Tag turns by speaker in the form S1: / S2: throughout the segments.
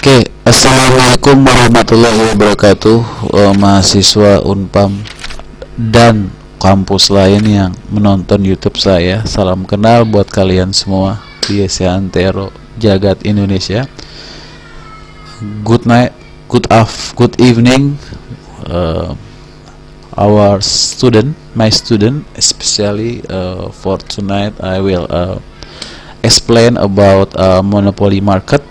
S1: Oke, assalamualaikum warahmatullahi wabarakatuh, mahasiswa Unpam dan kampus lain yang menonton YouTube saya. Salam kenal buat kalian semua di Antero Jagat Indonesia. Good night, good evening, our student, my student, especially for tonight. I will explain about monopoly market.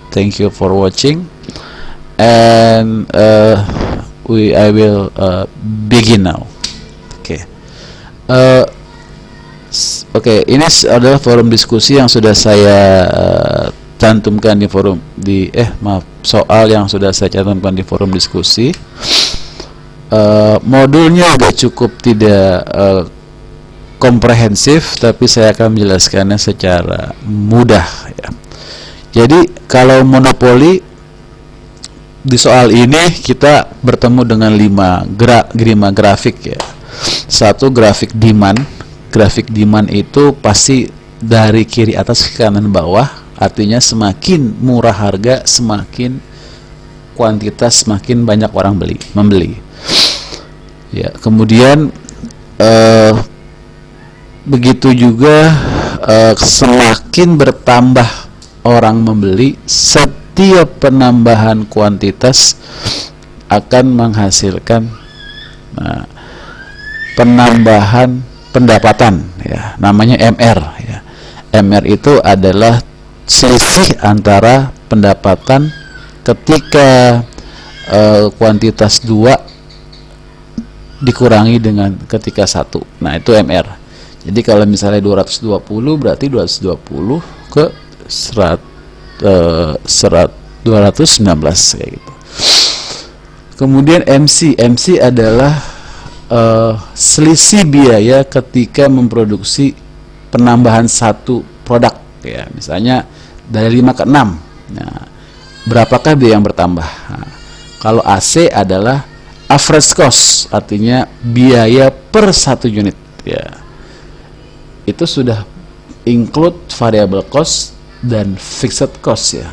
S1: Thank you for watching, and I will begin now. Oke, ini adalah forum diskusi yang sudah saya cantumkan soal yang sudah saya cantumkan di forum diskusi. Modulnya agak cukup tidak komprehensif, tapi saya akan menjelaskannya secara mudah ya. Jadi kalau monopoli, di soal ini kita bertemu dengan 5 grafik ya. Satu, grafik demand. Grafik demand itu pasti dari kiri atas ke kanan bawah, artinya semakin murah harga, semakin kuantitas, semakin banyak orang membeli. Ya, kemudian begitu juga semakin bertambah orang membeli, setiap penambahan kuantitas akan menghasilkan penambahan pendapatan ya, namanya MR ya. MR itu adalah selisih antara pendapatan ketika kuantitas 2 dikurangi dengan ketika 1. Nah, itu MR. Jadi kalau misalnya 220 berarti 220 ke 219 kayak gitu. Kemudian MC adalah selisih biaya ketika memproduksi penambahan satu produk ya, misalnya dari 5 ke 6. Nah, berapakah biaya yang bertambah? Nah, kalau AC adalah average cost, artinya biaya per satu unit ya. Itu sudah include variable cost dan fixed cost ya.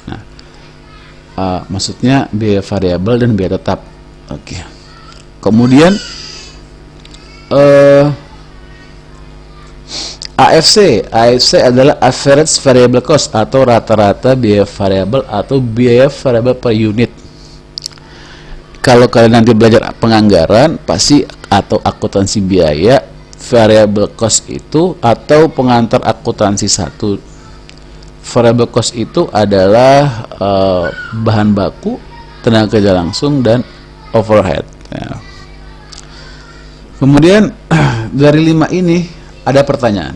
S1: Nah, maksudnya biaya variabel dan biaya tetap. Oke. Kemudian AFC adalah average variable cost atau rata-rata biaya variabel atau biaya variabel per unit. Kalau kalian nanti belajar penganggaran pasti atau akuntansi biaya, variable cost itu atau pengantar akuntansi 1. Variable cost itu adalah bahan baku, tenaga kerja langsung, dan overhead ya. Kemudian dari 5 ini ada pertanyaan,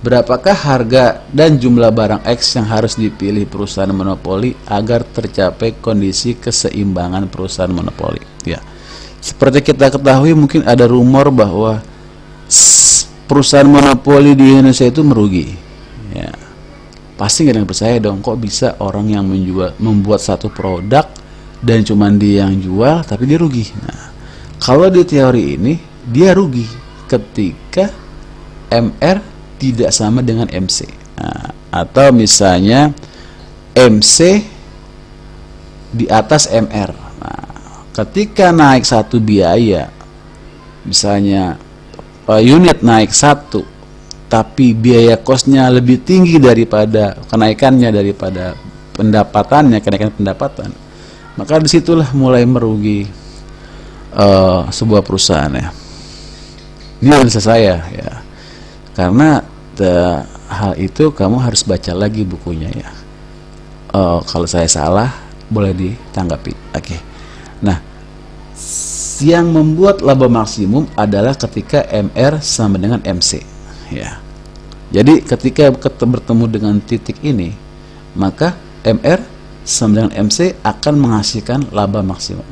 S1: berapakah harga dan jumlah barang X yang harus dipilih perusahaan monopoli agar tercapai kondisi keseimbangan perusahaan monopoli ya. Seperti kita ketahui, mungkin ada rumor bahwa perusahaan monopoli di Indonesia itu merugi ya. Pasti nggak ada yang percaya dong, kok bisa orang yang membuat satu produk dan cuman dia yang jual tapi dia rugi. Nah, kalau di teori ini dia rugi ketika MR tidak sama dengan MC. Nah, atau misalnya MC di atas MR. Nah, ketika naik satu biaya, misalnya unit naik 1, tapi biaya kosnya lebih tinggi daripada kenaikan pendapatan, maka disitulah mulai merugi sebuah perusahaan ya. Ini analisa saya ya, karena hal itu kamu harus baca lagi bukunya ya. Kalau saya salah boleh ditanggapi. Oke. Nah, yang membuat laba maksimum adalah ketika MR sama dengan MC ya. Jadi ketika bertemu dengan titik ini, maka MR sama dengan MC akan menghasilkan laba maksimum.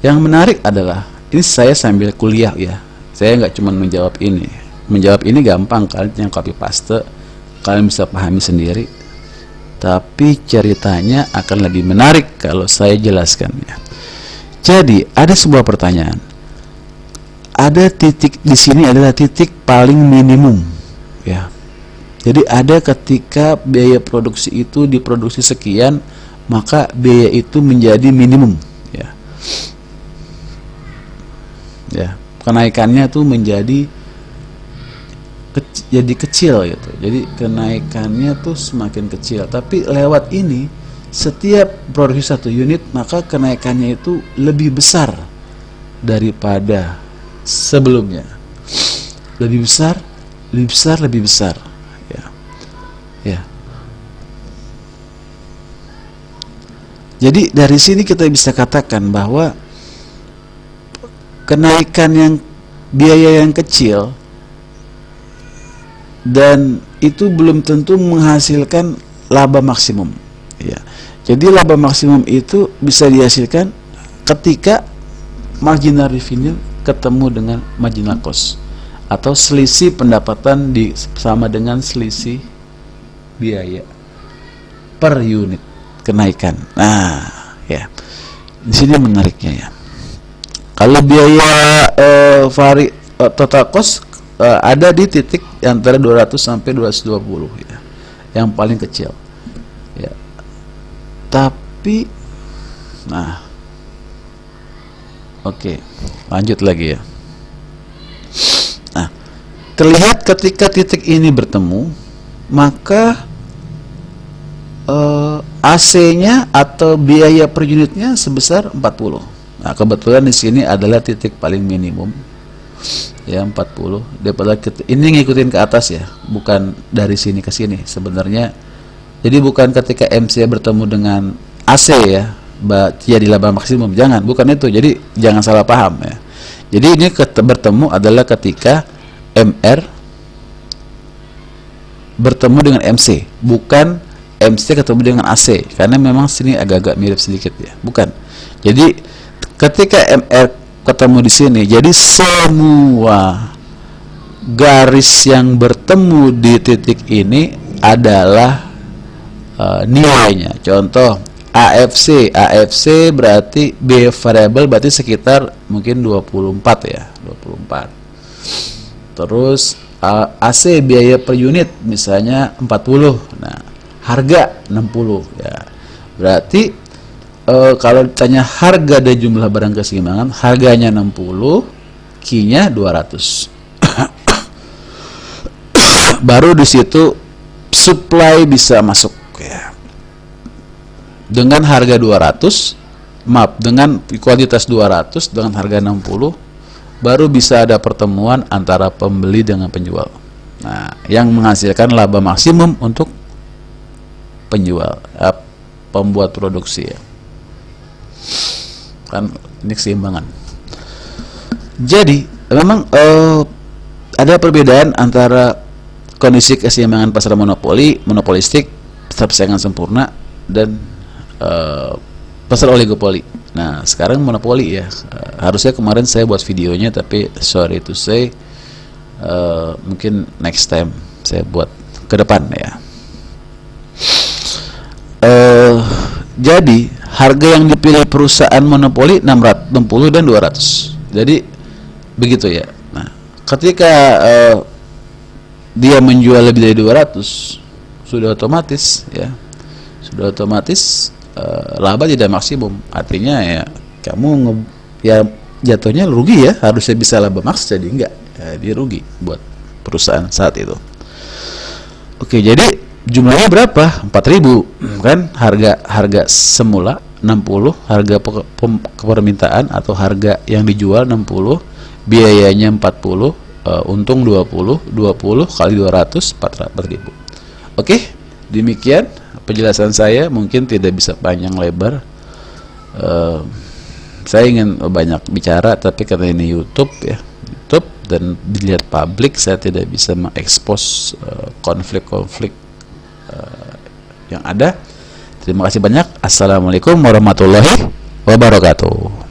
S1: Yang menarik adalah, ini saya sambil kuliah ya, saya nggak cuma menjawab ini gampang, kalian yang copy paste kalian bisa pahami sendiri, tapi ceritanya akan lebih menarik kalau saya jelaskan ya. Jadi ada sebuah pertanyaan, ada titik di sini adalah titik paling minimum ya. Jadi ada ketika biaya produksi itu diproduksi sekian, maka biaya itu menjadi minimum, ya. Ya, kenaikannya tuh jadi kecil gitu. Jadi kenaikannya tuh semakin kecil. Tapi lewat ini, setiap produksi 1 unit, maka kenaikannya itu lebih besar daripada sebelumnya. Lebih besar, lebih besar. Ya. Jadi dari sini kita bisa katakan bahwa kenaikan biaya yang kecil dan itu belum tentu menghasilkan laba maksimum, ya. Jadi laba maksimum itu bisa dihasilkan ketika marginal revenue ketemu dengan marginal cost, atau selisih pendapatan sama dengan selisih biaya per unit kenaikan. Nah, ya, di sini menariknya, ya. Kalau biaya total cost ada di titik antara 200 sampai 220, ya, yang paling kecil, ya. Tapi, nah, oke, lanjut lagi, ya. Nah, terlihat ketika titik ini bertemu, maka AC-nya atau biaya per unitnya sebesar 40. Nah, kebetulan di sini adalah titik paling minimum, ya, 40. Daripada ini ngikutin ke atas, ya, bukan dari sini ke sini sebenarnya. Jadi bukan ketika MC bertemu dengan AC, ya, jadi laba maksimum, jangan, bukan itu. Jadi jangan salah paham, ya. Jadi ini bertemu adalah ketika MR bertemu dengan MC, bukan MC ketemu dengan AC, karena memang sini agak-agak mirip sedikit, ya, bukan. Jadi ketika MR ketemu di sini, jadi semua garis yang bertemu di titik ini adalah nilainya. Contoh AFC berarti B variable berarti sekitar mungkin 24, ya, 24. Terus AC biaya per unit misalnya 40. Nah, harga 60, ya. Berarti kalau ditanya harga dan jumlah barang keseimbangan, harganya 60, Q-nya 200. Baru di situ supply bisa masuk, ya. Dengan harga 200, maaf, dengan kuantitas 200 dengan harga 60, baru bisa ada pertemuan antara pembeli dengan penjual. Nah, yang menghasilkan laba maksimum untuk penjual, pembuat produksi, ya. Kan ini keseimbangan. Jadi memang ada perbedaan antara kondisi keseimbangan pasar monopolistik, persaingan sempurna, dan pasar oligopoli. Nah, sekarang monopoli, ya. Harusnya kemarin saya buat videonya, tapi sorry to say, mungkin next time saya buat ke depan, ya. Jadi harga yang dipilih perusahaan monopoli 660 dan 200. Jadi begitu, ya. Nah, ketika dia menjual lebih dari 200, sudah otomatis, ya, laba tidak maksimum. Artinya, ya, kamu ya jatuhnya rugi, ya. Harusnya bisa laba maks, jadi enggak, ya, dia rugi buat perusahaan saat itu. Oke, jadi jumlahnya berapa? 4.000, kan? Harga semula 60, harga permintaan atau harga yang dijual 60, biayanya 40, untung 20 kali 200, 4.000. Oke, demikian penjelasan saya, mungkin tidak bisa panjang lebar. Saya ingin banyak bicara, tapi karena ini YouTube, ya, YouTube dan dilihat publik, saya tidak bisa mengekspos konflik-konflik yang ada. Terima kasih banyak. Assalamualaikum warahmatullahi wabarakatuh.